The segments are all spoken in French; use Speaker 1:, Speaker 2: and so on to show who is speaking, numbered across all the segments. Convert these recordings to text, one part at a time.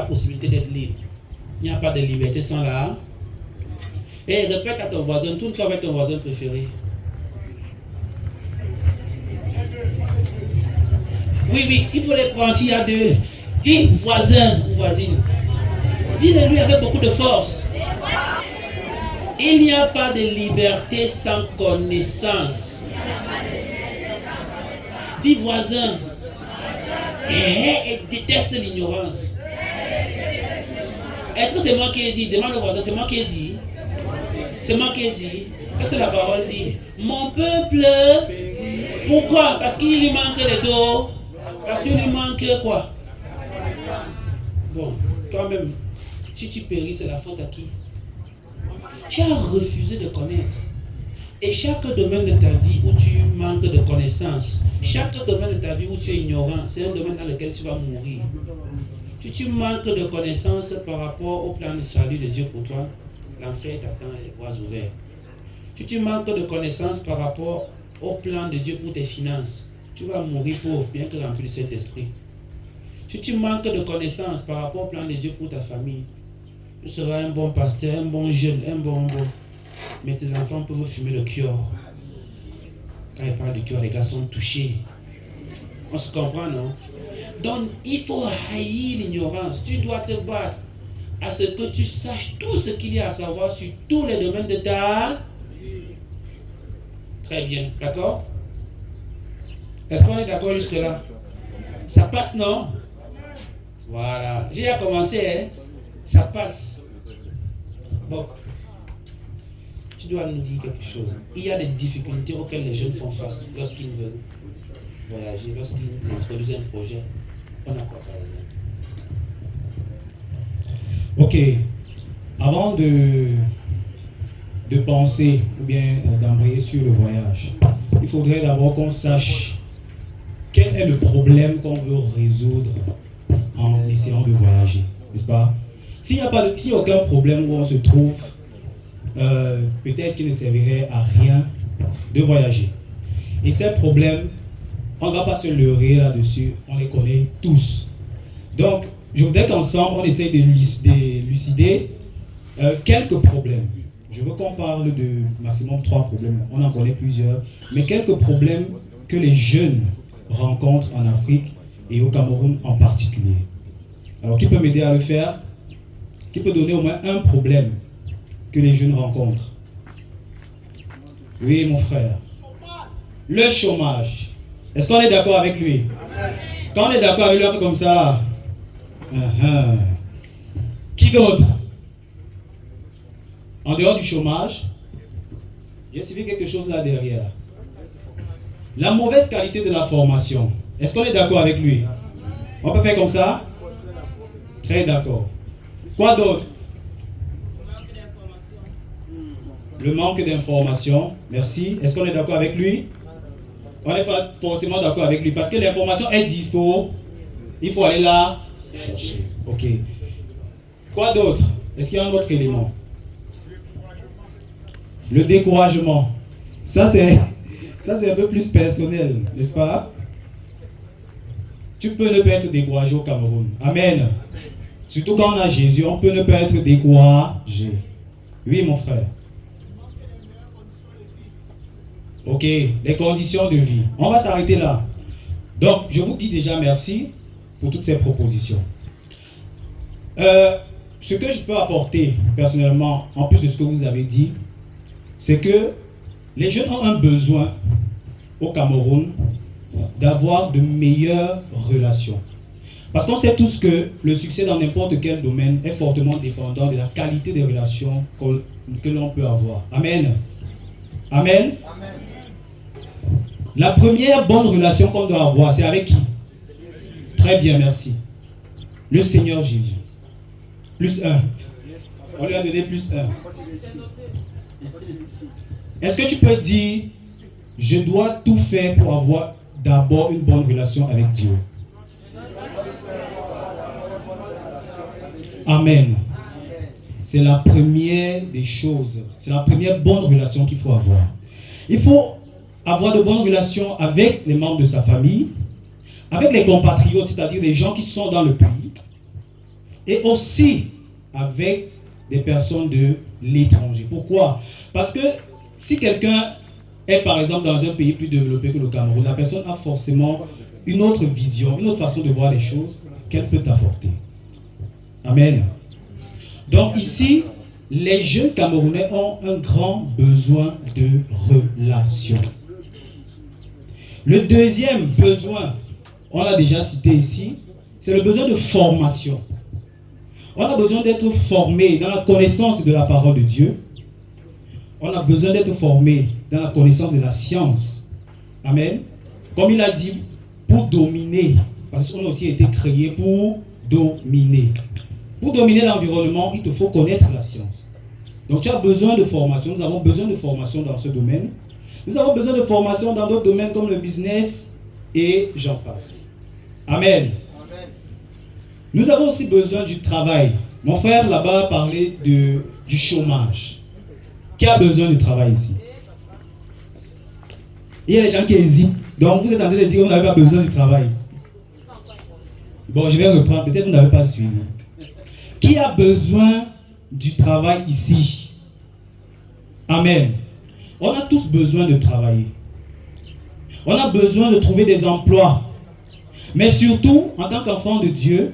Speaker 1: la possibilité d'être libre. Il n'y a pas de liberté sans la... Et répète à ton voisin, tourne-toi avec ton voisin préféré. Oui, il faut les prendre, il y a deux. Dis voisin ou voisine. Dis-le lui avec beaucoup de force. Il n'y a pas de liberté sans connaissance. Dis voisin. Et déteste l'ignorance. Est-ce que c'est moi qui ai dit? Demande au voisin, c'est moi qui ai dit. C'est moi qui ai dit. Qu'est-ce que la parole dit? Mon peuple. Pourquoi? Parce qu'il lui manque les dos. Parce qu'il lui manque quoi? Bon, toi-même, si tu péris, c'est la faute à qui? Tu as refusé de connaître. Et chaque domaine de ta vie où tu manques de connaissances, chaque domaine de ta vie où tu es ignorant, c'est un domaine dans lequel tu vas mourir. Si tu manques de connaissances par rapport au plan de salut de Dieu pour toi, l'enfer t'attend et les bras ouverts. Si tu manques de connaissances par rapport au plan de Dieu pour tes finances, tu vas mourir pauvre, bien que rempli de cet esprit. Si tu manques de connaissances par rapport au plan de Dieu pour ta famille, tu seras un bon pasteur, un bon jeune, un bon. Mais tes enfants peuvent fumer le cure. Quand ils parlent du cure, les gars sont touchés. On se comprend, non? Donc, il faut haïr l'ignorance. Tu dois te battre à ce que tu saches tout ce qu'il y a à savoir sur tous les domaines de ta... Très bien, d'accord? Est-ce qu'on est d'accord jusque-là? Ça passe, non? Voilà. J'ai déjà commencé, hein? Ça passe. Bon. Tu dois nous dire quelque chose. Il y a des difficultés auxquelles les jeunes font face lorsqu'ils veulent voyager, lorsqu'ils introduisent un projet. On a quoi par exemple?
Speaker 2: Ok. Avant de penser ou bien d'embrayer sur le voyage, il faudrait d'abord qu'on sache quel est le problème qu'on veut résoudre en essayant de voyager, n'est-ce pas? S'il n'y a aucun problème où on se trouve, peut-être qu'il ne servirait à rien de voyager. Et ces problèmes, on ne va pas se leurrer là-dessus, on les connaît tous. Donc, je voudrais qu'ensemble, on essaye d'élucider quelques problèmes. Je veux qu'on parle de maximum 3 problèmes. On en connaît plusieurs, mais quelques problèmes que les jeunes rencontrent en Afrique et au Cameroun en particulier. Alors, qui peut m'aider à le faire? Qui peut donner au moins un problème que les jeunes rencontrent? Oui, mon frère. Le chômage. Est-ce qu'on est d'accord avec lui? Quand on est d'accord avec lui, on fait comme ça là. Qui d'autre? En dehors du chômage, j'ai suivi quelque chose là derrière. La mauvaise qualité de la formation. Est-ce qu'on est d'accord avec lui? On peut faire comme ça? Très d'accord. Quoi d'autre? Le manque d'information. Merci. Est-ce qu'on est d'accord avec lui? On n'est pas forcément d'accord avec lui parce que l'information est dispo. Il faut aller là chercher. Ok. Quoi d'autre? Est-ce qu'il y a un autre élément? Le découragement. Ça c'est un peu plus personnel, n'est-ce pas? Tu peux ne pas être découragé au Cameroun. Amen. Surtout quand on a Jésus, on peut ne pas être découragé. Oui, mon frère. Ok, les conditions de vie. On va s'arrêter là. Donc, je vous dis déjà merci pour toutes ces propositions. Ce que je peux apporter personnellement, en plus de ce que vous avez dit, c'est que les jeunes ont un besoin au Cameroun d'avoir de meilleures relations. Parce qu'on sait tous que le succès dans n'importe quel domaine est fortement dépendant de la qualité des relations que l'on peut avoir. Amen. Amen. Amen. La première bonne relation qu'on doit avoir, c'est avec qui? Très bien, merci. Le Seigneur Jésus. Plus 1. On lui a donné plus 1. Est-ce que tu peux dire, je dois tout faire pour avoir d'abord une bonne relation avec Dieu? Amen. C'est la première des choses. C'est la première bonne relation qu'il faut avoir. Il faut avoir de bonnes relations avec les membres de sa famille, avec les compatriotes, c'est-à-dire les gens qui sont dans le pays, et aussi avec des personnes de l'étranger. Pourquoi? Parce que si quelqu'un est par exemple dans un pays plus développé que le Cameroun, la personne a forcément une autre vision, une autre façon de voir les choses qu'elle peut apporter. Amen. Donc ici, les jeunes Camerounais ont un grand besoin de relation. Le deuxième besoin, on l'a déjà cité ici, c'est le besoin de formation. On a besoin d'être formé dans la connaissance de la parole de Dieu. On a besoin d'être formé dans la connaissance de la science. Amen. Comme il a dit, pour dominer. Parce qu'on a aussi été créé pour dominer. Pour dominer l'environnement, il te faut connaître la science. Donc tu as besoin de formation. Nous avons besoin de formation dans ce domaine. Nous avons besoin de formation dans d'autres domaines comme le business et j'en passe. Amen. Amen. Nous avons aussi besoin du travail. Mon frère là-bas a parlé du chômage. Qui a besoin du travail ici? Il y a des gens qui hésitent. Donc vous êtes en train de dire que vous n'avez pas besoin du travail. Bon, je vais reprendre. Peut-être que vous n'avez pas suivi. Qui a besoin du travail ici? Amen. On a tous besoin de travailler. On a besoin de trouver des emplois. Mais surtout, en tant qu'enfant de Dieu,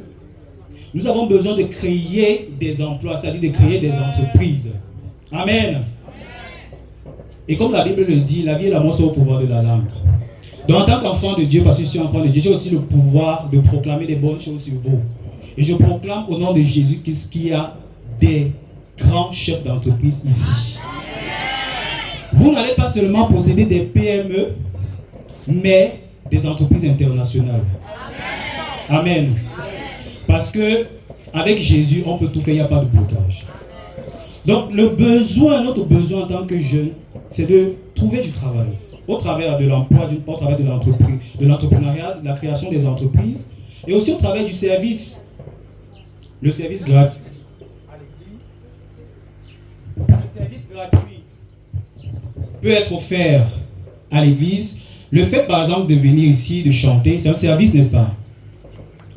Speaker 2: nous avons besoin de créer des emplois, c'est-à-dire de créer des entreprises. Amen. Et comme la Bible le dit, la vie et la mort sont au pouvoir de la langue. Donc en tant qu'enfant de Dieu, parce que je suis enfant de Dieu, j'ai aussi le pouvoir de proclamer des bonnes choses sur vous. Et je proclame au nom de Jésus qu'il y a des grands chefs d'entreprise ici. Vous n'allez pas seulement posséder des PME, mais des entreprises internationales. Amen. Parce que avec Jésus, on peut tout faire, il n'y a pas de blocage. Donc notre besoin en tant que jeune, c'est de trouver du travail. Au travers de l'emploi, au travers de l'entreprise, de l'entrepreneuriat, de la création des entreprises, et aussi au travers du service. Le service gratuit. Le service gratuit peut être offert à l'église. Le fait, par exemple, de venir ici, de chanter, c'est un service, n'est-ce pas?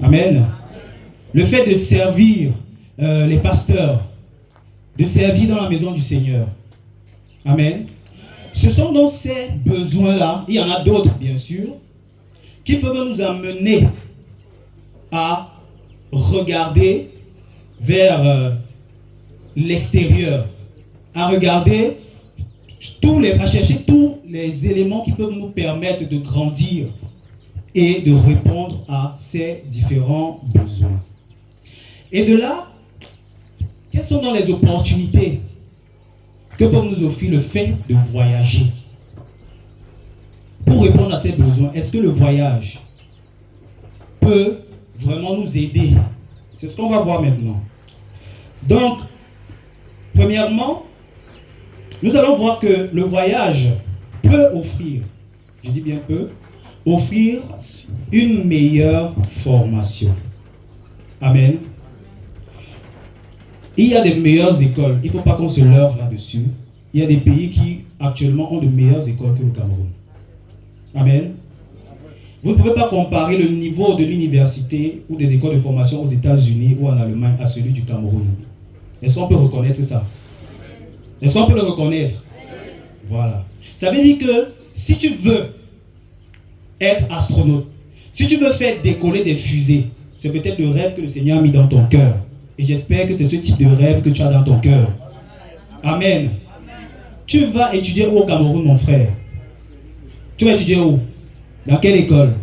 Speaker 2: Amen. Le fait de servir les pasteurs, de servir dans la maison du Seigneur. Amen. Ce sont donc ces besoins-là, il y en a d'autres, bien sûr, qui peuvent nous amener à regarder vers l'extérieur, à chercher tous les éléments qui peuvent nous permettre de grandir et de répondre à ces différents besoins. Et de là, quelles sont donc les opportunités que peut nous offrir le fait de voyager? Pour répondre à ces besoins, est-ce que le voyage peut vraiment nous aider? C'est ce qu'on va voir maintenant. Donc, premièrement, nous allons voir que le voyage peut offrir, je dis bien peut, offrir une meilleure formation. Amen. Il y a des meilleures écoles, il ne faut pas qu'on se leurre là-dessus. Il y a des pays qui actuellement ont de meilleures écoles que le Cameroun. Amen. Vous ne pouvez pas comparer le niveau de l'université ou des écoles de formation aux États-Unis ou en Allemagne à celui du Cameroun. Est-ce qu'on peut reconnaître ça? Est-ce qu'on peut le reconnaître? Voilà. Ça veut dire que si tu veux être astronaute, si tu veux faire décoller des fusées, c'est peut-être le rêve que le Seigneur a mis dans ton cœur. Et j'espère que c'est ce type de rêve que tu as dans ton cœur. Amen. Tu vas étudier où au Cameroun, mon frère? Tu vas étudier où? Dans quelle école?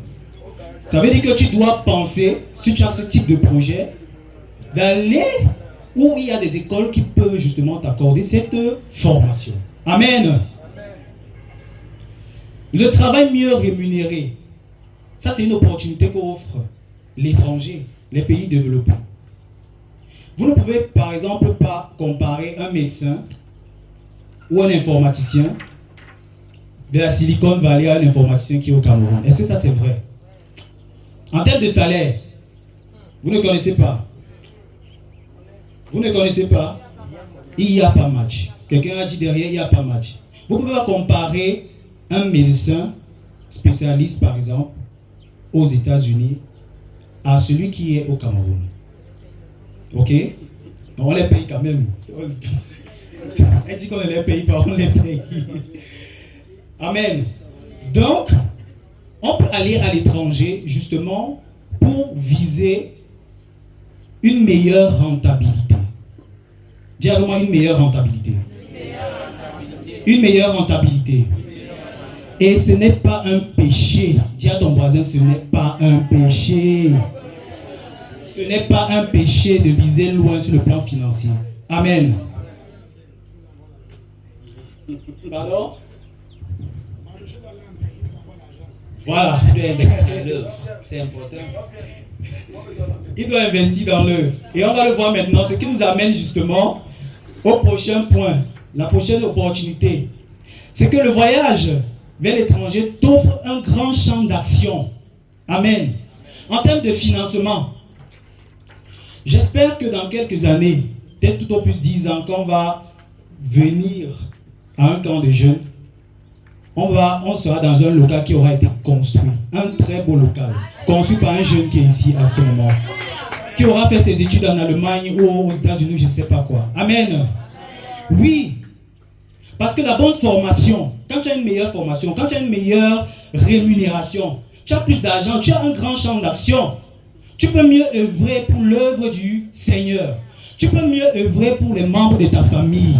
Speaker 2: Ça veut dire que tu dois penser, si tu as ce type de projet, d'aller où il y a des écoles qui peuvent justement t'accorder cette formation. Amen. Le travail mieux rémunéré, ça c'est une opportunité qu'offre l'étranger, les pays développés. Vous ne pouvez par exemple pas comparer un médecin ou un informaticien de la Silicon Valley à un informaticien qui est au Cameroun. Est-ce que ça c'est vrai? En termes de salaire, vous ne connaissez pas? Vous ne connaissez pas? Il n'y a pas match. Quelqu'un a dit derrière, il n'y a pas match. Vous ne pouvez pas comparer un médecin spécialiste, par exemple, aux États-Unis, à celui qui est au Cameroun. Ok? On les paye quand même. Elle dit qu'on ne les paye pas, on les paye. Amen. Donc, on peut aller à l'étranger justement pour viser une meilleure rentabilité. Dis avec moi une meilleure rentabilité. Une meilleure rentabilité. Et ce n'est pas un péché. Dis à ton voisin, ce n'est pas un péché. Ce n'est pas un péché de viser loin sur le plan financier. Amen. Pardon? Voilà.
Speaker 1: Il doit investir dans l'œuvre. C'est important.
Speaker 2: Il doit investir dans l'œuvre. Et on va le voir maintenant, ce qui nous amène justement au prochain point, la prochaine opportunité. C'est que le voyage vers l'étranger t'offre un grand champ d'action. Amen. En termes de financement, j'espère que dans quelques années, peut-être tout au plus 10 ans, quand on va venir à un camp de jeunes, on sera dans un local qui aura été construit. Un très beau local. Construit par un jeune qui est ici à ce moment. Qui aura fait ses études en Allemagne ou aux États-Unis, je ne sais pas quoi. Amen. Oui. Parce que la bonne formation, quand tu as une meilleure formation, quand tu as une meilleure rémunération, tu as plus d'argent, tu as un grand champ d'action. Tu peux mieux œuvrer pour l'œuvre du Seigneur. Tu peux mieux œuvrer pour les membres de ta famille.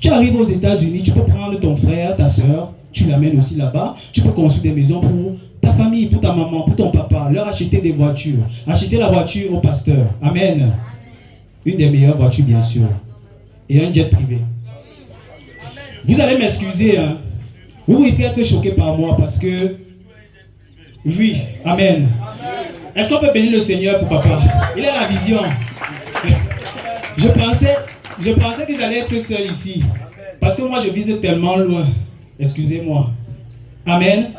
Speaker 2: Tu arrives aux États-Unis, tu peux prendre ton frère, ta soeur, tu l'amènes aussi là-bas. Tu peux construire des maisons pour ta famille, pour ta maman, pour ton papa. Leur acheter des voitures. Acheter la voiture au pasteur. Amen. Une des meilleures voitures, bien sûr. Et un jet privé. Vous allez m'excuser, hein. Vous risquez d'être choqué par moi parce que... Oui, amen. Est-ce qu'on peut bénir le Seigneur pour papa? Il a la vision. Je pensais que j'allais être seul ici. Parce que moi, je vise tellement loin. Excusez-moi. Amen.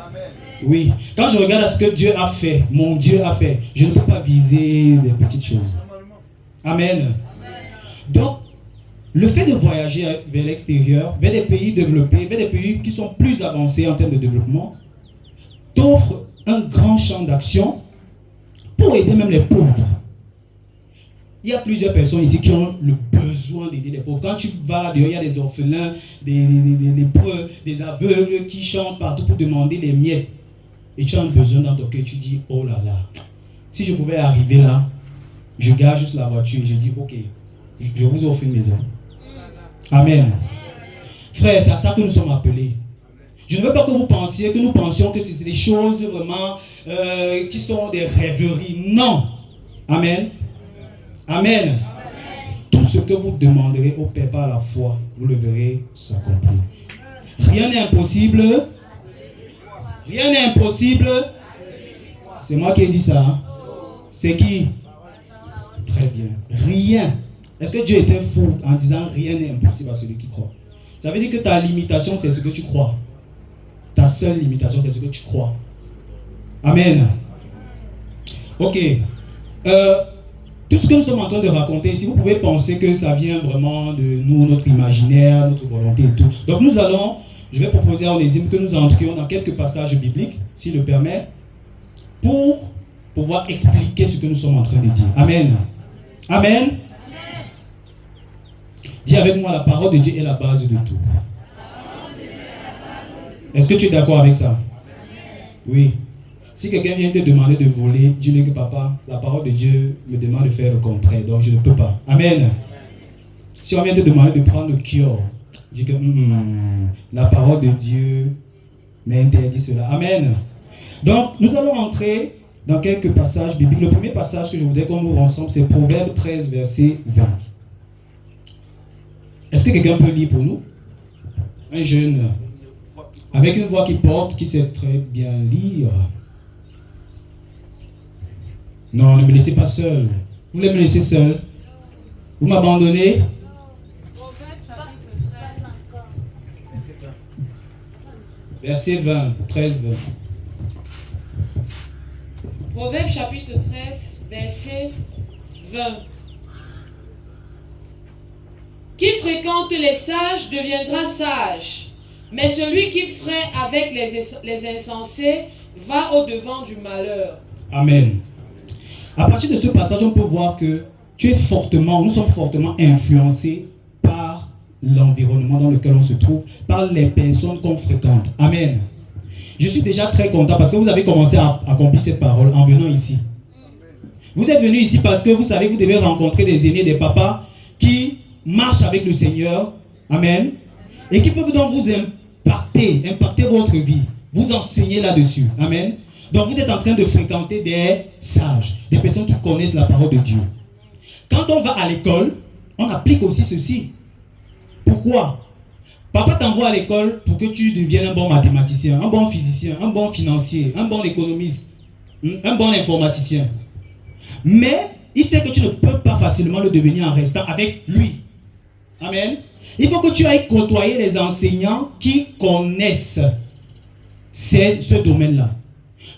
Speaker 2: Oui. Quand je regarde à ce que Dieu a fait, mon Dieu a fait, je ne peux pas viser des petites choses. Amen. Donc, le fait de voyager vers l'extérieur, vers des pays développés, vers des pays qui sont plus avancés en termes de développement, t'offre un grand champ d'action pour aider même les pauvres. Il y a plusieurs personnes ici qui ont le besoin d'aider les pauvres. Quand tu vas là-dehors, il y a des orphelins, des lépreux, des aveugles qui chantent partout pour demander les miettes. Et tu as un besoin dans ton cœur, tu dis, oh là là, si je pouvais arriver là, je garde juste la voiture et je dis, ok, je vous offre une maison. Amen. Frère, c'est à ça que nous sommes appelés. Je ne veux pas que vous pensiez, que nous pensions que c'est des choses vraiment qui sont des rêveries. Non. Amen. Amen. Tout ce que vous demanderez au Père par la foi, vous le verrez s'accomplir. Rien n'est impossible. Rien n'est impossible. C'est moi qui ai dit ça. Hein? C'est qui? Très bien. Rien. Est-ce que Dieu était fou en disant rien n'est impossible à celui qui croit? Ça veut dire que ta limitation, c'est ce que tu crois. Ta seule limitation, c'est ce que tu crois. Amen. Ok. Tout ce que nous sommes en train de raconter ici, vous pouvez penser que ça vient vraiment de nous, notre imaginaire, notre volonté et tout. Donc je vais proposer à Onésime que nous entrions dans quelques passages bibliques, s'il le permet, pour pouvoir expliquer ce que nous sommes en train de dire. Amen. Amen. Dis avec moi, la parole de Dieu est la base de tout. Est-ce que tu es d'accord avec ça? Oui. Si quelqu'un vient te demander de voler, dis-lui que papa, la parole de Dieu me demande de faire le contraire, donc je ne peux pas. Amen. Si on vient te demander de prendre le cure, dis que la parole de Dieu m'interdit cela. Amen. Donc, nous allons entrer dans quelques passages bibliques. Le premier passage que je voudrais qu'on ouvre ensemble, c'est Proverbe 13, verset 20. Est-ce que quelqu'un peut lire pour nous? Un jeune, avec une voix qui porte, qui sait très bien lire. Non, ne me laissez pas seul. Vous voulez me laisser seul? Vous m'abandonnez? Verset 20, 13, 20.
Speaker 3: Proverbe chapitre 13, verset 20. Qui fréquente les sages deviendra sage, mais celui qui fraie avec les insensés va au-devant du malheur.
Speaker 2: Amen. À partir de ce passage, on peut voir que nous sommes fortement influencés par l'environnement dans lequel on se trouve, par les personnes qu'on fréquente. Amen. Je suis déjà très content parce que vous avez commencé à accomplir cette parole en venant ici. Vous êtes venus ici parce que vous savez que vous devez rencontrer des aînés, des papas qui marchent avec le Seigneur. Amen. Et qui peuvent donc vous impacter votre vie, vous enseigner là-dessus. Amen. Donc vous êtes en train de fréquenter des sages, des personnes qui connaissent la parole de Dieu. Quand on va à l'école, on applique aussi ceci. Pourquoi? Papa t'envoie à l'école pour que tu deviennes un bon mathématicien, un bon physicien, un bon financier, un bon économiste, un bon informaticien. Mais il sait que tu ne peux pas facilement le devenir en restant avec lui. Amen. Il faut que tu ailles côtoyer les enseignants qui connaissent ce domaine-là.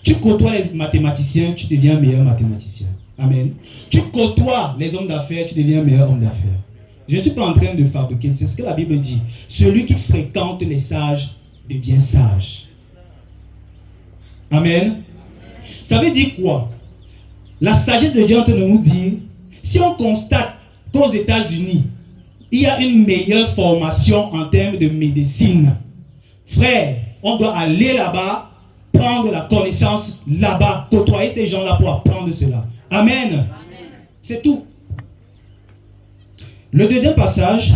Speaker 2: Tu côtoies les mathématiciens, tu deviens un meilleur mathématicien. Amen. Tu côtoies les hommes d'affaires, tu deviens un meilleur homme d'affaires. Je ne suis pas en train de fabriquer, c'est ce que la Bible dit. Celui qui fréquente les sages devient sage. Amen. Ça veut dire quoi? La sagesse de Dieu est en train de nous dire, si on constate qu'aux États-Unis, il y a une meilleure formation en termes de médecine, frère, on doit aller là-bas, prendre la connaissance là-bas, côtoyer ces gens-là pour apprendre cela. Amen. Amen. C'est tout. Le deuxième passage,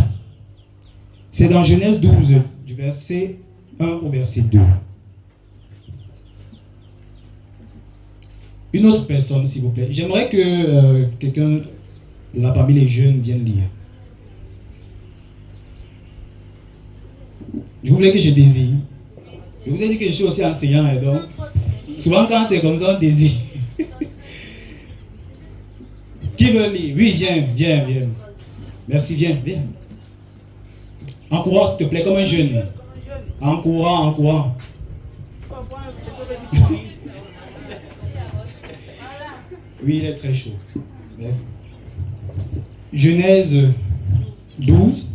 Speaker 2: c'est dans Genèse 12, du verset 1 au verset 2. Une autre personne, s'il vous plaît. J'aimerais que quelqu'un, là parmi les jeunes, vienne lire. Je voulais que je désire. Je vous ai dit que je suis aussi enseignant, et donc, souvent quand c'est comme ça, on désire. Qui veut lire? Oui, viens. Merci, viens. En courant, s'il te plaît, comme un jeune. En courant. Oui, il est très chaud. Merci. Genèse 12,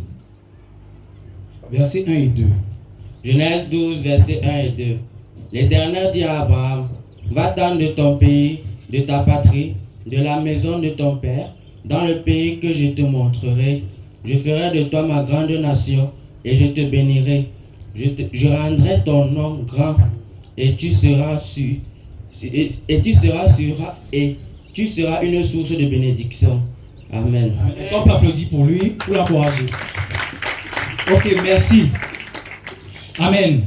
Speaker 2: versets 1 et 2.
Speaker 4: Genèse 12, versets 1 et 2. L'Éternel dit à Abraham, va-t'en de ton pays, de ta patrie, de la maison de ton père, dans le pays que je te montrerai. Je ferai de toi ma grande nation et je te bénirai. Je rendrai ton nom grand et tu seras une source de bénédiction. Amen.
Speaker 2: Est-ce qu'on peut applaudir pour lui, pour l'encourager? Ok, merci. Amen.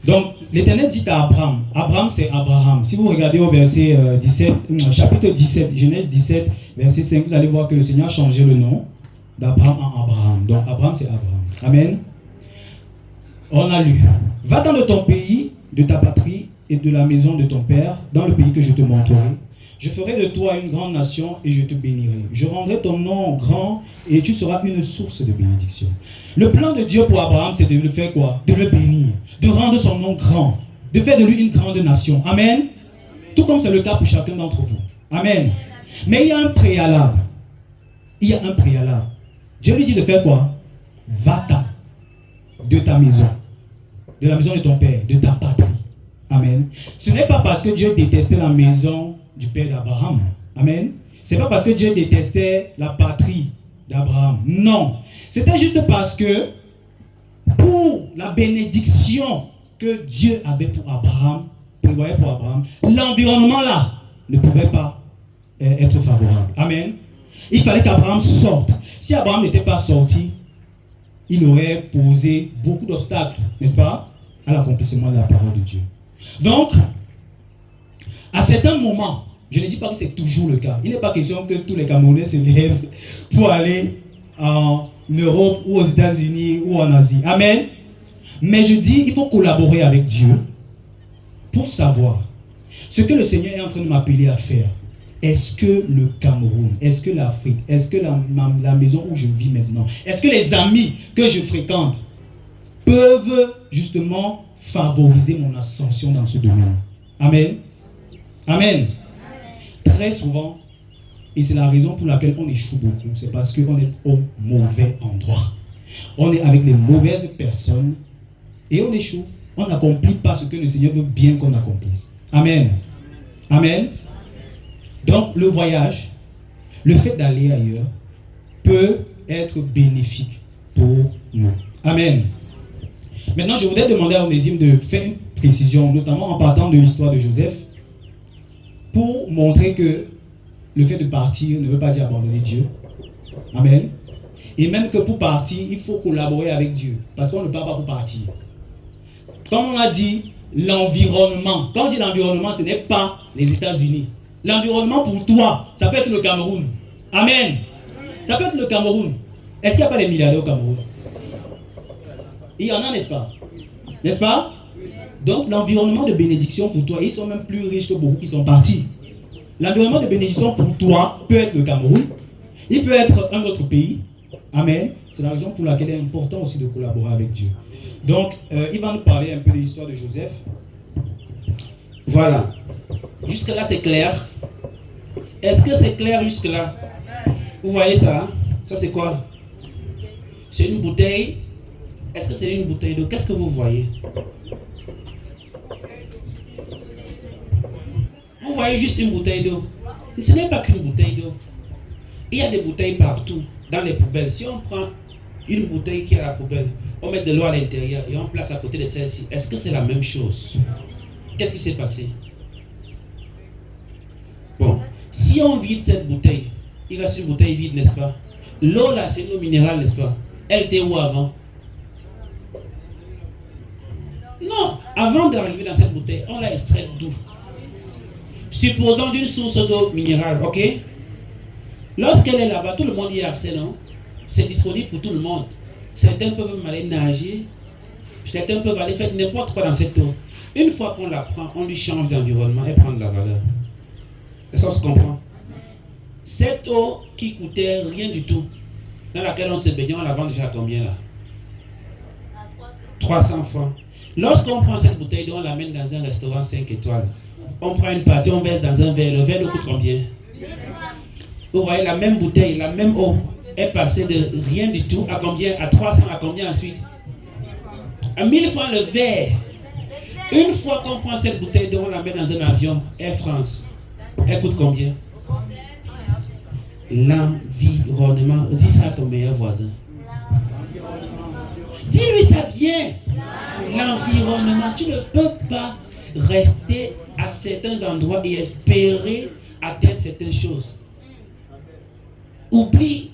Speaker 2: Donc, l'Éternel dit à Abraham. Abraham, c'est Abraham. Si vous regardez au verset 17, chapitre 17, Genèse 17, verset 5, vous allez voir que le Seigneur a changé le nom d'Abraham en Abraham. Donc, Abraham, c'est Abraham. Amen. On a lu. Va-t'en de ton pays, de ta patrie et de la maison de ton père, dans le pays que je te montrerai. Je ferai de toi une grande nation et je te bénirai. Je rendrai ton nom grand et tu seras une source de bénédiction. Le plan de Dieu pour Abraham, c'est de le faire quoi? De le bénir, de rendre son nom grand, de faire de lui une grande nation. Amen. Tout comme c'est le cas pour chacun d'entre vous. Amen. Mais il y a un préalable. Dieu lui dit de faire quoi? Va-t'en de ta maison, de la maison de ton père, de ta patrie. Amen. Ce n'est pas parce que Dieu détestait la maison du père d'Abraham. Amen. C'est pas parce que Dieu détestait la patrie d'Abraham. Non. C'était juste parce que pour la bénédiction que Dieu avait pour Abraham, prévoyait pour Abraham, l'environnement là ne pouvait pas être favorable. Amen. Il fallait qu'Abraham sorte. Si Abraham n'était pas sorti, il aurait posé beaucoup d'obstacles, n'est-ce pas, à l'accomplissement de la parole de Dieu. Donc, à certains moments, je ne dis pas que c'est toujours le cas. Il n'est pas question que tous les Camerounais se lèvent pour aller en Europe ou aux États-Unis ou en Asie. Amen. Mais je dis, il faut collaborer avec Dieu pour savoir ce que le Seigneur est en train de m'appeler à faire. Est-ce que le Cameroun, est-ce que l'Afrique, est-ce que la maison où je vis maintenant, est-ce que les amis que je fréquente peuvent justement favoriser mon ascension dans ce domaine? Amen. Amen. Très souvent, et c'est la raison pour laquelle on échoue beaucoup, c'est parce qu'on est au mauvais endroit. On est avec les mauvaises personnes et on échoue. On n'accomplit pas ce que le Seigneur veut bien qu'on accomplisse. Amen. Amen. Donc le voyage, le fait d'aller ailleurs, peut être bénéfique pour nous. Amen. Maintenant, je voudrais demander à Onésime de faire une précision, notamment en partant de l'histoire de Joseph, pour montrer que le fait de partir ne veut pas dire abandonner Dieu. Amen. Et même que pour partir, il faut collaborer avec Dieu. Parce qu'on ne part pas pour partir. Comme on a dit, l'environnement. Quand on dit l'environnement, ce n'est pas les États-Unis. L'environnement pour toi, ça peut être le Cameroun. Amen. Ça peut être le Cameroun. Est-ce qu'il n'y a pas des milliardaires au Cameroun? Il y en a, n'est-ce pas? N'est-ce pas? Donc l'environnement de bénédiction pour toi, ils sont même plus riches que beaucoup qui sont partis. L'environnement de bénédiction pour toi peut être le Cameroun. Il peut être un autre pays. Amen. C'est la raison pour laquelle il est important aussi de collaborer avec Dieu. Donc, il va nous parler un peu de l'histoire de Joseph.
Speaker 1: Voilà. Jusque-là, c'est clair. Est-ce que c'est clair jusque-là? Vous voyez ça? Hein? Ça, c'est quoi? C'est une bouteille. Est-ce que c'est une bouteille d'eau? Qu'est-ce que vous voyez? Vous voyez juste une bouteille d'eau. Ce n'est pas qu'une bouteille d'eau. Il y a des bouteilles partout, dans les poubelles. Si on prend une bouteille qui est à la poubelle, on met de l'eau à l'intérieur et on place à côté de celle-ci, est-ce que c'est la même chose? Qu'est-ce qui s'est passé? Bon, si on vide cette bouteille, il reste une bouteille vide, n'est-ce pas? L'eau là, c'est une eau minérale, n'est-ce pas? Elle était où avant? Non, avant d'arriver dans cette bouteille, on l'a extraite d'où? Supposons d'une source d'eau minérale, ok? Lorsqu'elle est là-bas, tout le monde y a accès, non? C'est disponible pour tout le monde. Certains peuvent même aller nager, certains peuvent aller faire n'importe quoi dans cette eau. Une fois qu'on la prend, on lui change d'environnement et prend de la valeur. Et ça se comprend. Cette eau qui coûtait rien du tout, dans laquelle on se baignait, on la vend déjà à combien là? 300 francs. Lorsqu'on prend cette bouteille d'eau, on l'amène dans un restaurant 5 étoiles. On prend une partie, on verse dans un verre. Le verre nous coûte combien? Vous voyez, la même bouteille, la même eau est passée de rien du tout à combien? À 300, à combien ensuite? À 1000 francs le verre. Une fois qu'on prend cette bouteille d'eau, on la met dans un avion, Air France. Elle coûte combien? L'environnement. Dis ça à ton meilleur voisin. Dis-lui ça bien. L'environnement. Tu ne peux pas rester à certains endroits et espérer atteindre certaines choses. Oublie.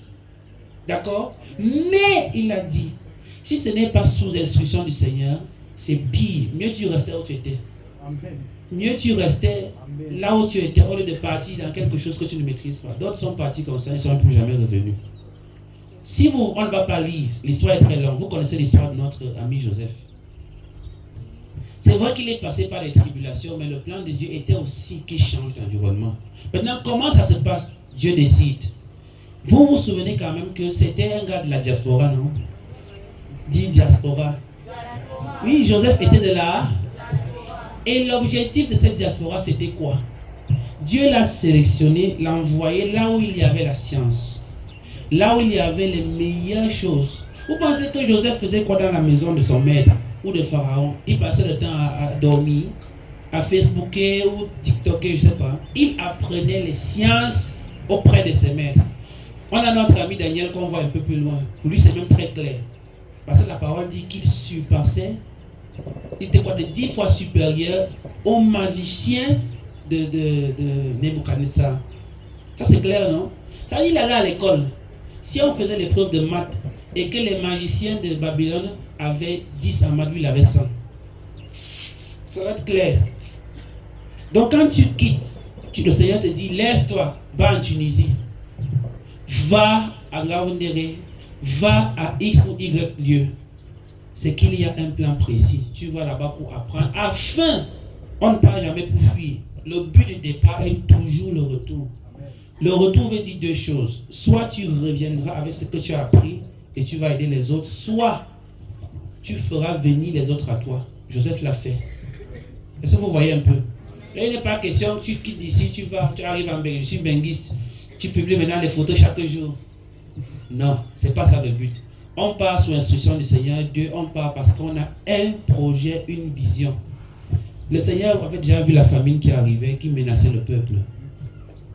Speaker 1: D'accord? Mais il a dit, si ce n'est pas sous instruction du Seigneur, c'est pire. Mieux tu restais où tu étais. Amen. Mieux tu restais là où tu étais au lieu de partir dans quelque chose que tu ne maîtrises pas. D'autres sont partis comme ça, ils ne sont plus jamais revenus. Si on ne va pas lire, l'histoire est très longue. Vous connaissez l'histoire de notre ami Joseph. C'est vrai qu'il est passé par les tribulations, mais le plan de Dieu était aussi qu'il change d'environnement. Maintenant, comment ça se passe? Dieu décide. Vous vous souvenez quand même que c'était un gars de la diaspora, non? Dit diaspora. Oui, Joseph était de là. Et l'objectif de cette diaspora, c'était quoi? Dieu l'a sélectionné, l'a envoyé là où il y avait la science. Là où il y avait les meilleures choses. Vous pensez que Joseph faisait quoi dans la maison de son maître ou de Pharaon? Il passait le temps à dormir, à Facebooker ou TikToker, je ne sais pas. Il apprenait les sciences auprès de ses maîtres. On a notre ami Daniel qu'on voit un peu plus loin. Pour lui, c'est même très clair. Parce que la parole dit qu'il surpassait. Il était quoi de 10 fois supérieur au magicien de Nebuchadnezzar. Ça c'est clair, non? Ça veut dire qu'il allait à l'école. Si on faisait l'épreuve de maths et que les magiciens de Babylone avaient 10 en maths, lui il avait 100. Ça va être clair. Donc quand tu quittes, le Seigneur te dit, lève-toi, va en Tunisie. Va à Ngaoundéré, va à X ou Y lieu. C'est qu'il y a un plan précis. Tu vas là-bas pour apprendre. Afin, on ne part jamais pour fuir. Le but du départ est toujours le retour. Le retour veut dire deux choses. Soit tu reviendras avec ce que tu as appris et tu vas aider les autres. Soit tu feras venir les autres à toi. Joseph l'a fait. Est-ce que vous voyez un peu? Là, il n'est pas question que tu quittes d'ici, tu arrives en Belgique, je suis benguiste. Tu publies maintenant les photos chaque jour. Non, ce n'est pas ça le but. On part sous l'instruction du Seigneur. Deux, on part parce qu'on a un projet, une vision. Le Seigneur avait déjà vu la famine qui arrivait, qui menaçait le peuple.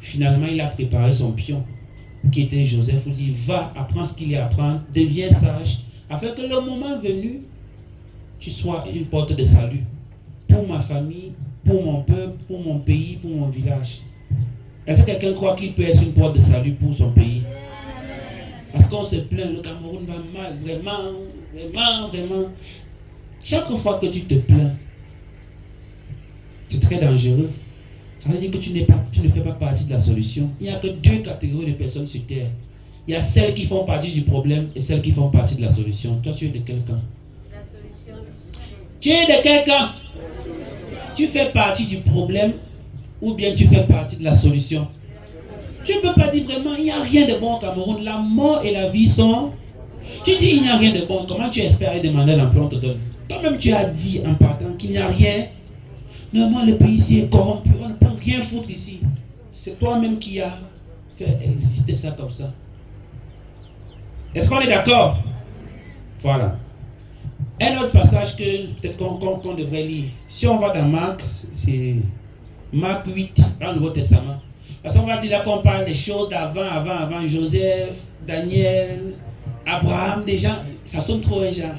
Speaker 1: Finalement, il a préparé son pion, qui était Joseph. Il dit, va, apprends ce qu'il y a à apprendre, deviens sage, afin que le moment venu, tu sois une porte de salut pour ma famille, pour mon peuple, pour mon pays, pour mon village. Est-ce que quelqu'un croit qu'il peut être une porte de salut pour son pays? Parce qu'on se plaint, le Cameroun va mal, vraiment, vraiment, vraiment. Chaque fois que tu te plains, c'est très dangereux. Ça veut dire que tu ne fais pas partie de la solution. Il n'y a que deux catégories de personnes sur Terre. Il y a celles qui font partie du problème et celles qui font partie de la solution. Toi, tu es de quel camp? Tu es de quel camp? Tu fais partie du problème ou bien tu fais partie de la solution? Tu ne peux pas dire vraiment, il n'y a rien de bon au Cameroun. La mort et la vie sont... Tu dis, il n'y a rien de bon. Comment tu espères aller demander l'emploi, on te donne? Toi-même, tu as dit en partant qu'il n'y a rien. Normalement, le pays ici est corrompu. On ne peut rien foutre ici. C'est toi-même qui as fait exister ça comme ça. Est-ce qu'on est d'accord? Voilà. Un autre passage que peut-être qu'on devrait lire. Si on va dans Marc, c'est Marc 8 dans le Nouveau Testament. Parce qu'on va dire là qu'on parle des choses avant Joseph, Daniel, Abraham, des gens. Ça sonne trop déjà.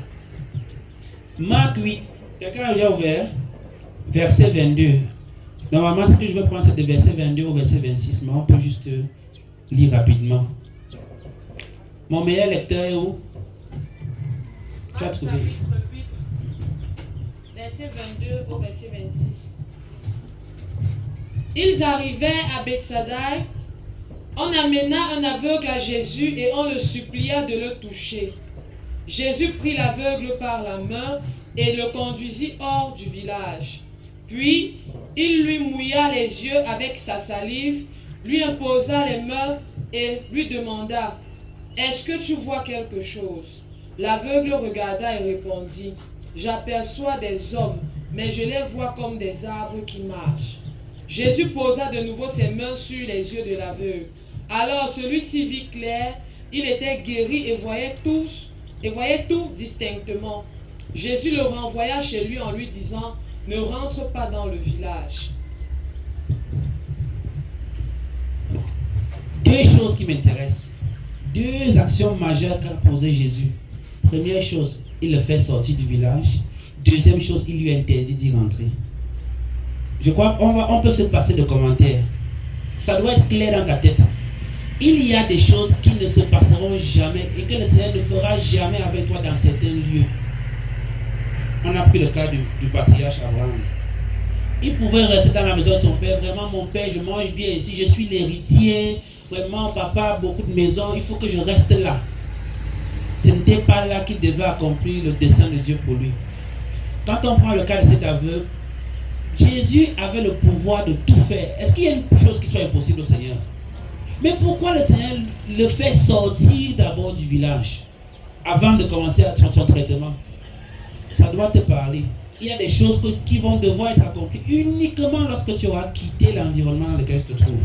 Speaker 1: Marc 8. Quelqu'un a déjà ouvert? Verset 22. Normalement, ce que je vais prendre, c'est de verset 22 au verset 26, mais on peut juste lire rapidement. Mon meilleur lecteur est où? Tu as trouvé?
Speaker 3: Verset 22 au verset 26. Ils arrivaient à Bethsaïda. On amena un aveugle à Jésus et on le supplia de le toucher. Jésus prit l'aveugle par la main et le conduisit hors du village. Puis, il lui mouilla les yeux avec sa salive, lui imposa les mains et lui demanda, « Est-ce que tu vois quelque chose ?» L'aveugle regarda et répondit, « J'aperçois des hommes, mais je les vois comme des arbres qui marchent. » Jésus posa de nouveau ses mains sur les yeux de l'aveugle. Alors celui-ci vit clair, il était guéri et voyait tout distinctement. Jésus le renvoya chez lui en lui disant, « Ne rentre pas dans le village. »
Speaker 1: Deux choses qui m'intéressent. Deux actions majeures qu'a posées Jésus. Première chose, il le fait sortir du village. Deuxième chose, il lui interdit d'y rentrer. Je crois qu'on peut se passer de commentaires. Ça doit être clair dans ta tête. Il y a des choses qui ne se passeront jamais et que le Seigneur ne fera jamais avec toi dans certains lieux. On a pris le cas du patriarche Abraham. Il pouvait rester dans la maison de son père. Vraiment, mon père, je mange bien ici, je suis l'héritier. Vraiment, papa, beaucoup de maisons, il faut que je reste là. Ce n'était pas là qu'il devait accomplir le dessein de Dieu pour lui. Quand on prend le cas de cet aveugle, Jésus avait le pouvoir de tout faire. Est-ce qu'il y a une chose qui soit impossible au Seigneur? Mais pourquoi le Seigneur le fait sortir d'abord du village avant de commencer son traitement? Ça doit te parler. Il y a des choses qui vont devoir être accomplies uniquement lorsque tu auras quitté l'environnement dans lequel tu te trouves.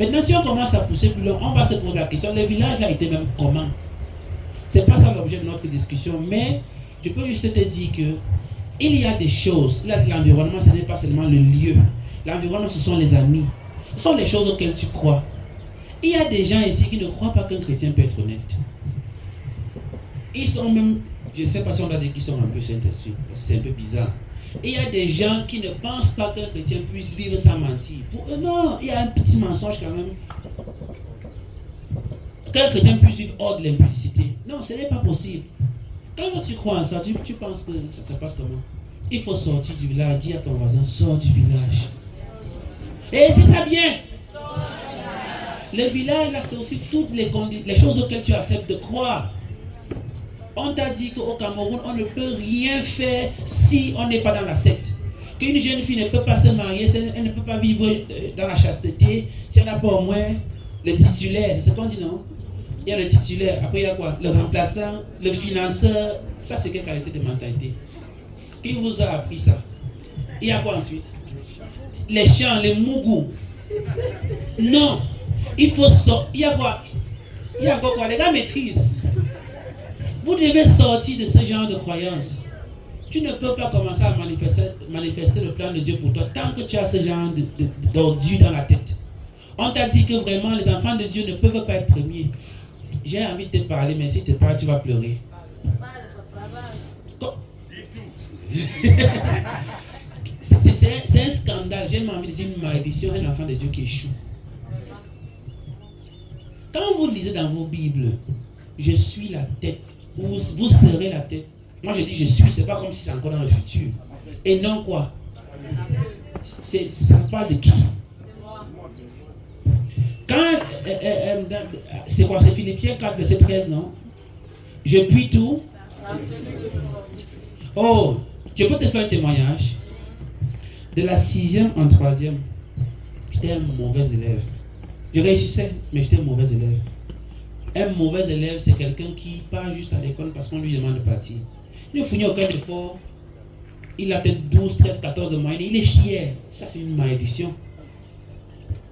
Speaker 1: Maintenant, si on commence à pousser plus loin, on va se poser la question, le village là était même comment? Ce n'est pas ça l'objet de notre discussion, mais je peux juste te dire que il y a des choses. L'environnement, ce n'est pas seulement le lieu. L'environnement, ce sont les amis. Ce sont les choses auxquelles tu crois. Il y a des gens ici qui ne croient pas qu'un chrétien peut être honnête. Ils sont même, je ne sais pas si on doit dire qu'ils sont un peu Saint-Esprit, c'est un peu bizarre. Il y a des gens qui ne pensent pas qu'un chrétien puisse vivre sans mentir. Pour eux, non, il y a un petit mensonge quand même. Qu'un chrétien puisse vivre hors de l'impudicité. Non, ce n'est pas possible. Quand tu crois en ça, tu penses que ça se passe comment? Il faut sortir du village. Dis à ton voisin, sors du village. Et dis ça bien. Le village, là, c'est aussi toutes les choses auxquelles tu acceptes de croire. On t'a dit qu'au Cameroun, on ne peut rien faire si on n'est pas dans la secte. Qu'une jeune fille ne peut pas se marier, elle ne peut pas vivre dans la chasteté si elle n'a pas au moins le titulaire. C'est ce qu'on dit, non? Il y a le titulaire, après il y a quoi? Le remplaçant, le financeur. Ça, c'est quelle qualité de mentalité? Qui vous a appris ça? Il y a quoi ensuite? Les chants, les mougous. Non. Il faut sortir. Il y a quoi? Il y a quoi? Les gars maîtrisent. Vous devez sortir de ce genre de croyances. Tu ne peux pas commencer à manifester le plan de Dieu pour toi tant que tu as ce genre d'ordure dans la tête. On t'a dit que vraiment les enfants de Dieu ne peuvent pas être premiers. J'ai envie de te parler, mais si tu te parles, tu vas pleurer. C'est un scandale. J'ai même envie de dire une malédiction, un enfant de Dieu qui échoue. Quand vous lisez dans vos Bibles, je suis la tête, vous serez la tête. Moi je dis je suis, c'est pas comme si c'est encore dans le futur. Et non quoi? Ça parle de qui? Quand, c'est quoi? C'est Philippiens 4, verset 13, non? Je puis tout. Oh, je peux te faire un témoignage. De la 6e en 3e, j'étais un mauvais élève. Je réussissais, mais j'étais un mauvais élève. Un mauvais élève, c'est quelqu'un qui part juste à l'école parce qu'on lui demande de partir. Il ne finit aucun effort. Il a peut-être 12, 13, 14 de moyenne. Il est fier. Ça, c'est une malédiction.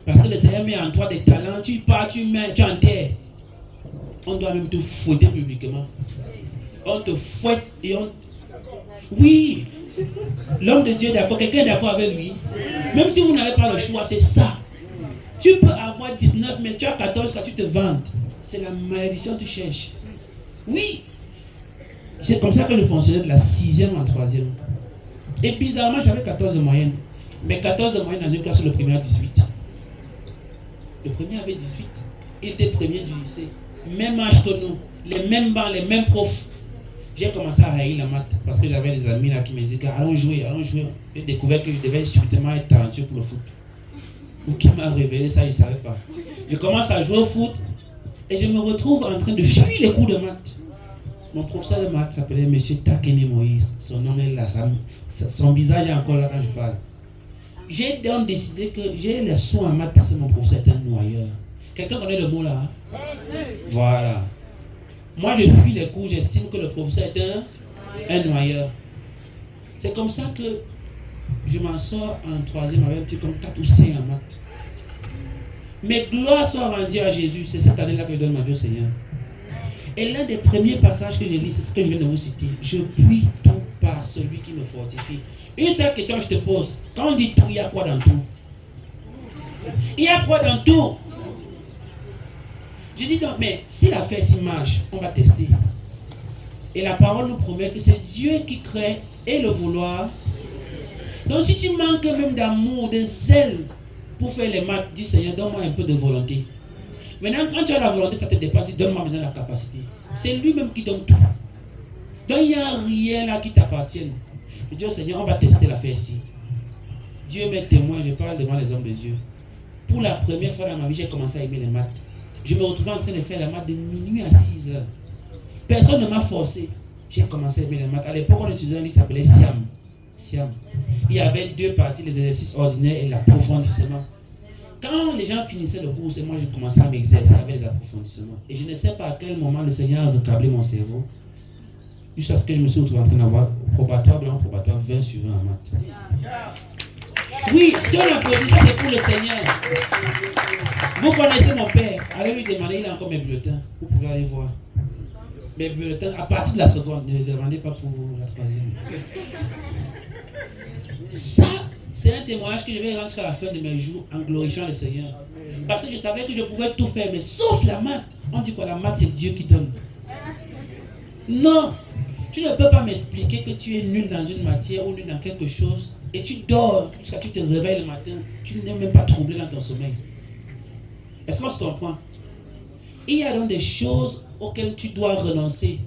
Speaker 1: Parce que le Seigneur met en toi des talents. Tu pars, tu enterres. On doit même te fouetter publiquement. On te fouette et on... Oui, l'homme de Dieu est d'accord. Quelqu'un est d'accord avec lui. Même si vous n'avez pas le choix, c'est ça. Tu peux avoir 19, mais tu as 14 quand tu te vantes. C'est la malédiction que tu cherches. Oui. C'est comme ça que je fonctionnais de la 6e en 3e. Et bizarrement, j'avais 14 de moyenne. Mais 14 de moyenne dans une classe où le premier a 18. Le premier avait 18. Il était premier du lycée. Même âge que nous. Les mêmes bancs, les mêmes profs. J'ai commencé à haïr la maths parce que j'avais des amis là qui me disaient allons jouer, allons jouer. J'ai découvert que je devais subitement être talentueux pour le foot. Ou qui m'a révélé ça, je ne savais pas. Je commence à jouer au foot et je me retrouve en train de fuir les cours de maths. Mon professeur de maths s'appelait M. Takene Moïse. Son nom est là, son visage est encore là quand je parle. J'ai donc décidé que j'ai les sous en maths parce que mon professeur est un noyeur. Quelqu'un connaît le mot là? Hein? Voilà. Moi je fuis les cours, j'estime que le professeur est un noyeur. C'est comme ça que je m'en sors en 3e avec un truc comme 4 ou 5 en maths. Mais gloire soit rendue à Jésus. C'est cette année-là que je donne ma vie au Seigneur. Et l'un des premiers passages que je lis, c'est ce que je viens de vous citer. Je puis tout par celui qui me fortifie. Une seule question que je te pose. Quand on dit tout, il y a quoi dans tout? Il y a quoi dans tout? Je dis donc, mais si l'affaire s'y marche, on va tester. Et la parole nous promet que c'est Dieu qui crée et le vouloir. Donc si tu manques même d'amour, de zèle pour faire les maths, dis Seigneur, donne-moi un peu de volonté. Maintenant, quand tu as la volonté, ça te dépasse, donne-moi maintenant la capacité. C'est lui-même qui donne tout. Donc il n'y a rien là qui t'appartienne. Je dis au Seigneur, on va tester l'affaire ici. Dieu m'est témoin, je parle devant les hommes de Dieu. Pour la première fois dans ma vie, j'ai commencé à aimer les maths. Je me retrouvais en train de faire les maths de minuit à 6 heures. Personne ne m'a forcé. J'ai commencé à aimer les maths. À l'époque, on utilisait un livre qui s'appelait Siam. Il y avait 2 parties, les exercices ordinaires et l'approfondissement. Quand les gens finissaient le cours, c'est moi j'ai commencé à m'exercer avec les approfondissements. Et je ne sais pas à quel moment le Seigneur a recablé mon cerveau. Jusqu'à ce que je me suis retrouvé en train d'avoir probatoire, blanc, probatoire, 20 sur 20 en maths. Oui, si on applaudit ça, c'est pour le Seigneur. Vous connaissez mon père. Allez lui demander, il a encore mes bulletins. Vous pouvez aller voir. Mes bulletins, à partir de la seconde, ne demandez pas pour la 3e. Ça, c'est un témoignage que je vais rendre à la fin de mes jours en glorifiant le Seigneur. Parce que je savais que je pouvais tout faire, mais sauf la maths. On dit quoi, la maths, c'est Dieu qui donne. Non, tu ne peux pas m'expliquer que tu es nul dans une matière ou nul dans quelque chose et tu dors jusqu'à ce que tu te réveilles le matin. Tu n'es même pas troublé dans ton sommeil. Est-ce qu'on se comprend? Il y a donc des choses auxquelles tu dois renoncer.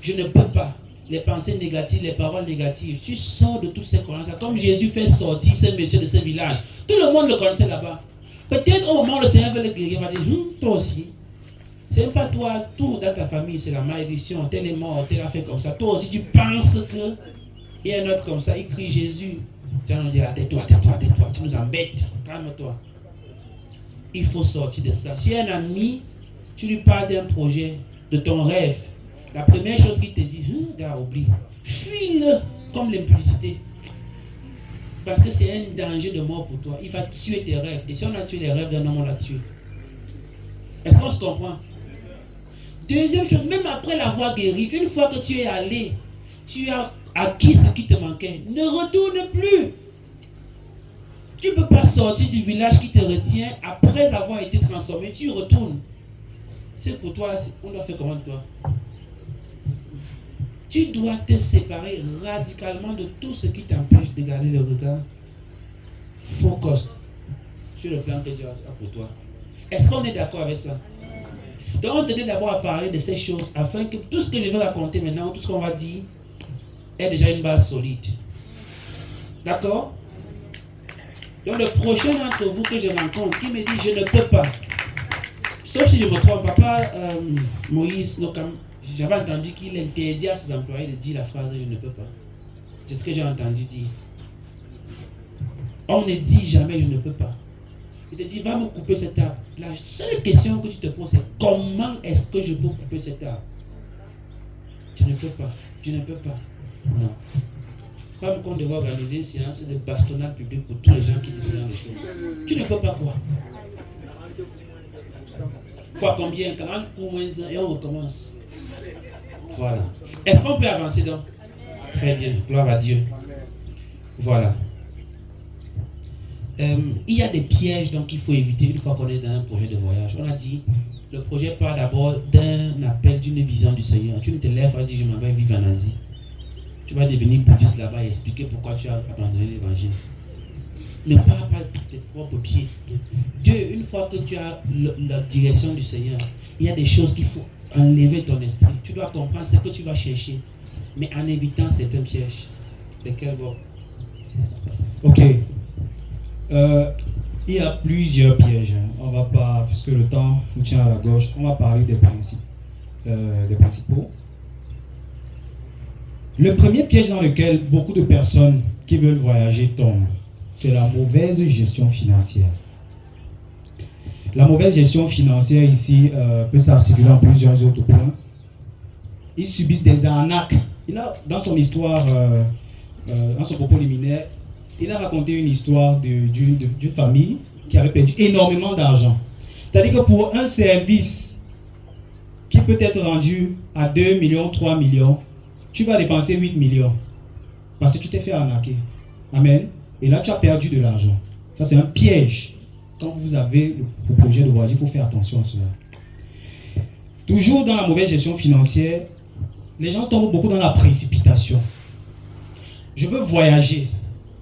Speaker 1: Je ne peux pas. Les pensées négatives, les paroles négatives. Tu sors de toutes ces croyances-là. Comme Jésus fait sortir ce monsieur de ce village. Tout le monde le connaissait là-bas. Peut-être au moment où le Seigneur veut le guérir, il va dire, toi aussi. C'est même pas toi, tout dans ta famille, c'est la malédiction. Tel est mort, tel a fait comme ça. Toi aussi, tu penses que il y a un autre comme ça, il crie Jésus. Tu vas nous dire, tais-toi, tais-toi, tais-toi. Tu nous embêtes. Calme-toi. Il faut sortir de ça. Si un ami, tu lui parles d'un projet, de ton rêve, la première chose qu'il te dit, gars, oublie. Fuis-le comme l'impudicité. Parce que c'est un danger de mort pour toi. Il va tuer tes rêves. Et si on a tué les rêves d'un homme, on l'a tué. Est-ce qu'on se comprend? Deuxième chose, même après l'avoir guéri, une fois que tu es allé, tu as acquis ce qui te manquait. Ne retourne plus. Tu ne peux pas sortir du village qui te retient après avoir été transformé. Tu retournes. C'est pour toi, on doit faire comment de toi? Tu dois te séparer radicalement de tout ce qui t'empêche de garder le regard focus sur le plan que Dieu a pour toi. Est-ce qu'on est d'accord avec ça? Donc on tenait d'abord à parler de ces choses afin que tout ce que je vais raconter maintenant, tout ce qu'on va dire, ait déjà une base solide. D'accord? Donc le prochain d'entre vous que je rencontre qui me dit je ne peux pas, sauf si je me trompe, papa Moïse Nokam, j'avais entendu qu'il interdit à ses employés de dire la phrase je ne peux pas. C'est ce que j'ai entendu dire. On ne dit jamais je ne peux pas. Il te dit va me couper cet arbre. La seule question que tu te poses c'est comment est-ce que je peux couper cet arbre? Tu ne peux pas. Tu ne peux pas. Non. Comme qu'on devait organiser une séance de bastonnade publique pour tous les gens qui disent des choses. Tu ne peux pas quoi? Fois combien? 40 ou moins 1 et on recommence. Voilà. Est-ce qu'on peut avancer donc? Très bien. Gloire à Dieu. Voilà. Il y a des pièges donc qu'il faut éviter une fois qu'on est dans un projet de voyage. On a dit, le projet part d'abord d'un appel, d'une vision du Seigneur. Tu ne te lèves pas et dis je m'en vais vivre en Asie. Tu vas devenir bouddhiste là-bas et expliquer pourquoi tu as abandonné l'évangile. Ne pars pas de tes propres pieds. Deux, une fois que tu as la direction du Seigneur, il y a des choses qu'il faut enlever ton esprit. Tu dois comprendre ce que tu vas chercher, mais en évitant certains pièges. Lesquels vont?
Speaker 2: Ok. Il y a plusieurs pièges. On va pas, puisque le temps nous tient à la gauche, on va parler des principes, des principaux. Le premier piège dans lequel beaucoup de personnes qui veulent voyager tombent, c'est la mauvaise gestion financière. La mauvaise gestion financière ici peut s'articuler en plusieurs autres points. Ils subissent des arnaques. Dans son histoire, dans son propos liminaire, il a raconté une histoire d'une famille qui avait perdu énormément d'argent. C'est-à-dire que pour un service qui peut être rendu à 2 millions, 3 millions, tu vas dépenser 8 millions. Parce que tu t'es fait arnaquer. Amen. Et là, tu as perdu de l'argent. Ça, c'est un piège. Quand vous avez le projet de voyage, il faut faire attention à cela. Toujours dans la mauvaise gestion financière, les gens tombent beaucoup dans la précipitation. Je veux voyager.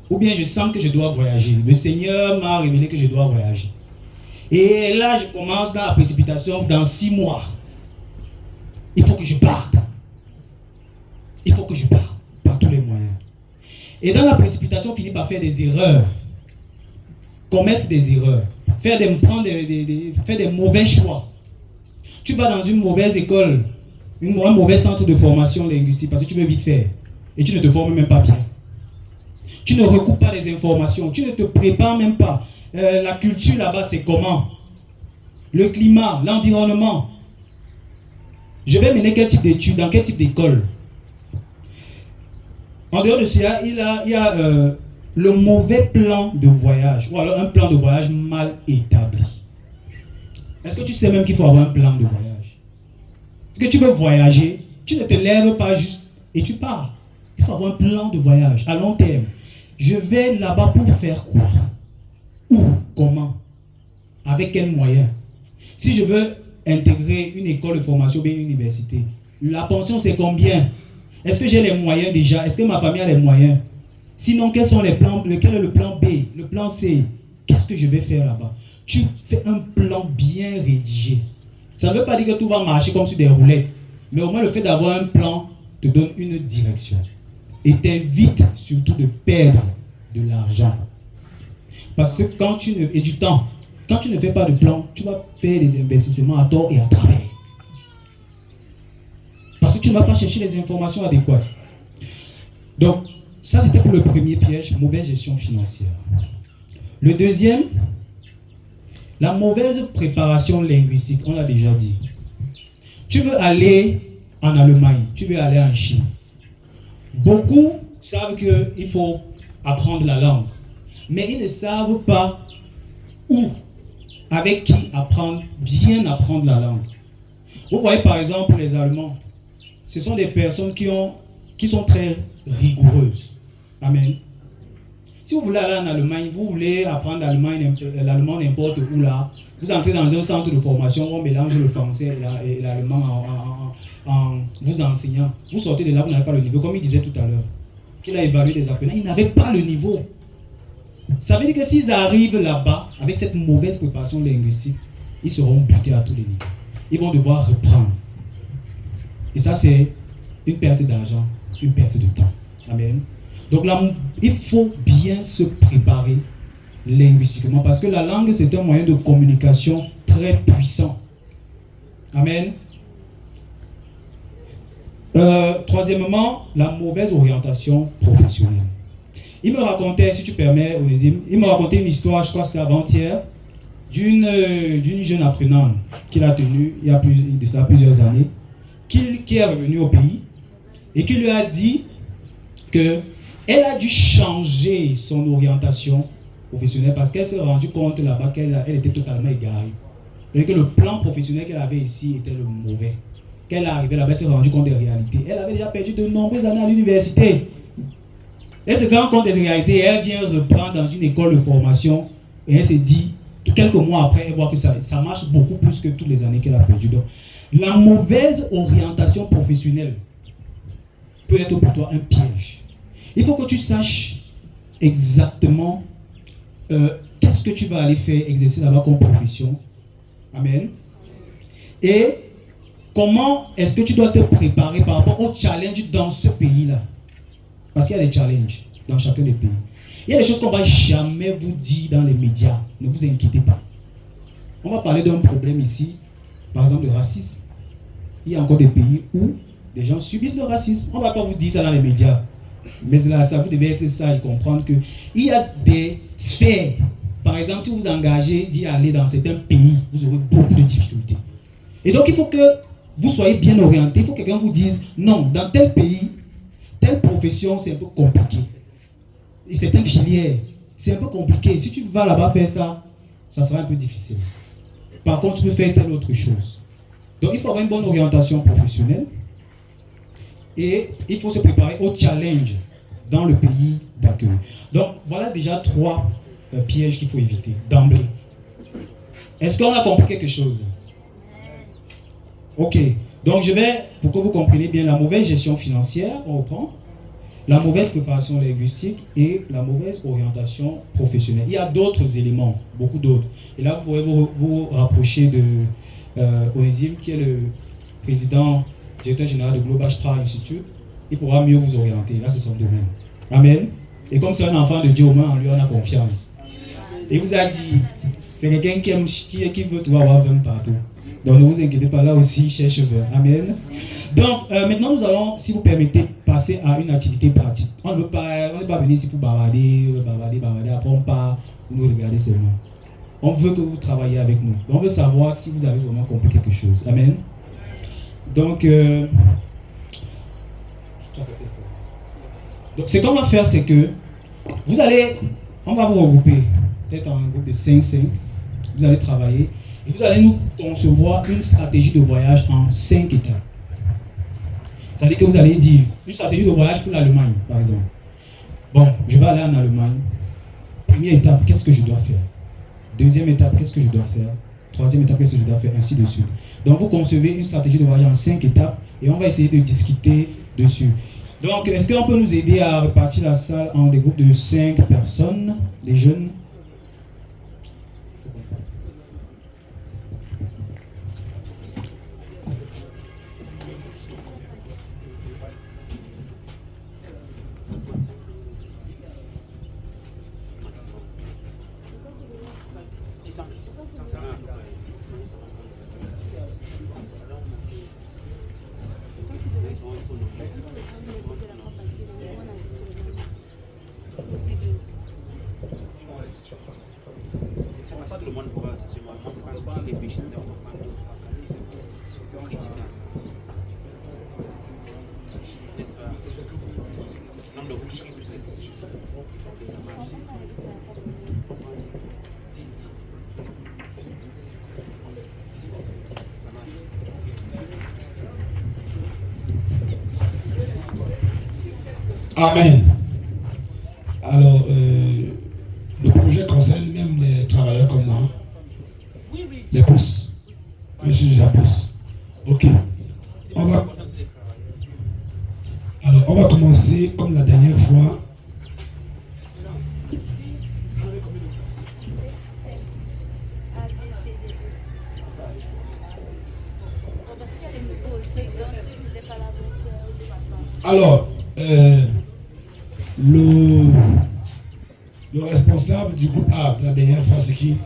Speaker 2: Ou bien je sens que je dois voyager. Le Seigneur m'a révélé que je dois voyager. Et là, je commence dans la précipitation. Dans 6 mois, il faut que je parte. Il faut que je parte par tous les moyens. Et dans la précipitation, on finit par faire des erreurs. Commettre des erreurs. Faire des mauvais choix. Tu vas dans une mauvaise école, un mauvais centre de formation linguistique parce que tu veux vite faire. Et tu ne te formes même pas bien. Tu ne recoupes pas les informations. Tu ne te prépares même pas. La culture là-bas, c'est comment? Le climat, l'environnement. Je vais mener quel type d'études, dans quel type d'école? En dehors de cela, il y a le mauvais plan de voyage. Ou alors un plan de voyage mal établi. Est-ce que tu sais même qu'il faut avoir un plan de voyage? Est-ce que tu veux voyager? Tu ne te lèves pas juste et tu pars. Il faut avoir un plan de voyage à long terme. Je vais là-bas pour faire quoi? Où? Comment? Avec quels moyens? Si je veux intégrer une école de formation ou une université, la pension c'est combien? Est-ce que j'ai les moyens déjà? Est-ce que ma famille a les moyens? Sinon, quels sont les plans? Quel est le plan B? Le plan C? Qu'est-ce que je vais faire là-bas? Tu fais un plan bien rédigé. Ça ne veut pas dire que tout va marcher comme sur des roulettes. Mais au moins le fait d'avoir un plan te donne une direction. Et t'invite surtout de perdre de l'argent. Parce que quand tu ne... et du temps. Quand tu ne fais pas de plan, tu vas faire des investissements à tort et à travers. Parce que tu ne vas pas chercher les informations adéquates. Donc, ça c'était pour le premier piège, mauvaise gestion financière. Le deuxième, la mauvaise préparation linguistique, on l'a déjà dit. Tu veux aller en Allemagne, tu veux aller en Chine. Beaucoup savent qu'il faut apprendre la langue, mais ils ne savent pas où, avec qui apprendre, bien apprendre la langue. Vous voyez par exemple les Allemands, ce sont des personnes qui sont très rigoureuses. Amen. Si vous voulez aller en Allemagne, vous voulez apprendre l'allemand n'importe où là, vous entrez dans un centre de formation où on mélange le français et l'allemand en vous enseignant. Vous sortez de là, vous n'avez pas le niveau. Comme il disait tout à l'heure, qu'il a évalué des apprenants, ils n'avaient pas le niveau. Ça veut dire que s'ils arrivent là-bas avec cette mauvaise préparation linguistique, ils seront butés à tous les niveaux. Ils vont devoir reprendre. Et ça, c'est une perte d'argent, une perte de temps. Amen. Donc là, il faut bien se préparer linguistiquement parce que la langue, c'est un moyen de communication très puissant. Amen. Troisièmement, la mauvaise orientation professionnelle. Il me racontait, si tu permets, Onésime, il me racontait une histoire, je crois que c'était avant-hier, d'une jeune apprenante qu'il a tenue il y a de ça plusieurs années, qui est revenue au pays et qui lui a dit qu'elle a dû changer son orientation professionnelle parce qu'elle s'est rendue compte là-bas qu'elle était totalement égarée. Et que le plan professionnel qu'elle avait ici était le mauvais. Qu'elle est arrivée là-bas, elle s'est rendue compte des réalités. Elle avait déjà perdu de nombreuses années à l'université. Elle se rend compte des réalités et elle vient reprendre dans une école de formation et elle se dit que quelques mois après, elle voit que ça marche beaucoup plus que toutes les années qu'elle a perdues. Donc, la mauvaise orientation professionnelle peut être pour toi un piège. Il faut que tu saches exactement qu'est-ce que tu vas aller faire, exercer là-bas comme profession. Amen. Et comment est-ce que tu dois te préparer par rapport aux challenges dans ce pays-là? Parce qu'il y a des challenges dans chacun des pays. Il y a des choses qu'on ne va jamais vous dire dans les médias. Ne vous inquiétez pas. On va parler d'un problème ici, par exemple de racisme. Il y a encore des pays où des gens subissent le racisme. On ne va pas vous dire ça dans les médias. Mais là, ça, vous devez être sage et comprendre qu'il y a des sphères. Par exemple, si vous vous engagez d'y aller dans certains pays, vous aurez beaucoup de difficultés. Et donc, il faut que vous soyez bien orienté. Il faut que quelqu'un vous dise, non, dans tel pays, telle profession, c'est un peu compliqué. Et certaines filières, c'est un peu compliqué. Si tu vas là-bas faire ça, ça sera un peu difficile. Par contre, tu peux faire telle autre chose. Donc, il faut avoir une bonne orientation professionnelle. Et il faut se préparer au challenge dans le pays d'accueil. Donc, voilà déjà 3 pièges qu'il faut éviter d'emblée. Est-ce qu'on a compris quelque chose? Ok. Donc, je vais, pour que vous compreniez bien, la mauvaise gestion financière, on reprend, la mauvaise préparation linguistique et la mauvaise orientation professionnelle. Il y a d'autres éléments, beaucoup d'autres. Et là, vous pourrez vous rapprocher de Onésime, qui est le président, directeur général de Global Sprach Institute. Il pourra mieux vous orienter. Là, c'est son domaine. Amen. Et comme c'est un enfant de Dieu, au moins, en lui, on a confiance. Il vous a dit, c'est quelqu'un qui veut toujours avoir 20 partout. Donc ne vous inquiétez pas, là aussi, cherche 20. Amen. Donc maintenant, nous allons, si vous permettez, passer à une activité pratique. On n'est pas venu ici pour bavarder, après on part, vous nous regardez seulement. On veut que vous travaillez avec nous. On veut savoir si vous avez vraiment compris quelque chose. Amen. Donc ce qu'on va faire, c'est que on va vous regrouper, peut-être en un groupe de 5-5. Vous allez travailler. Et vous allez nous concevoir une stratégie de voyage en 5 étapes. C'est-à-dire que vous allez dire une stratégie de voyage pour l'Allemagne, par exemple. Bon, je vais aller en Allemagne. Première étape, qu'est-ce que je dois faire? Deuxième étape, qu'est-ce que je dois faire? Troisième étape, qu'est-ce que je dois faire? Ainsi de suite. Donc, vous concevez une stratégie de voyage en 5 étapes et on va essayer de discuter dessus. Donc, est-ce qu'on peut nous aider à répartir la salle en des groupes de 5 personnes, des jeunes?
Speaker 5: Amen. Alors, réponse. Ok. Alors, on va commencer comme la dernière fois. Alors, le responsable du groupe A de la dernière fois, c'est qui?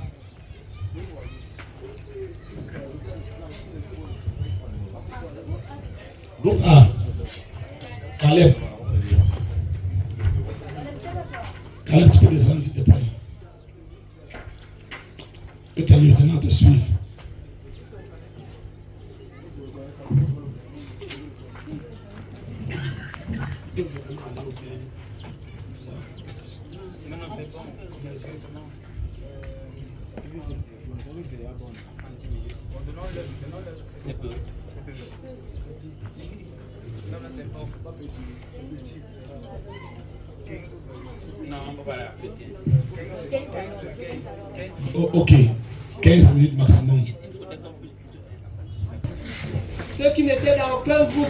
Speaker 5: Groupe A. Caleb. Caleb, tu peux descendre s'il te plaît. Que tes lieutenants te suivent. Oh, ok, 15 minutes maximum.
Speaker 6: Ceux qui n'étaient dans aucun groupe,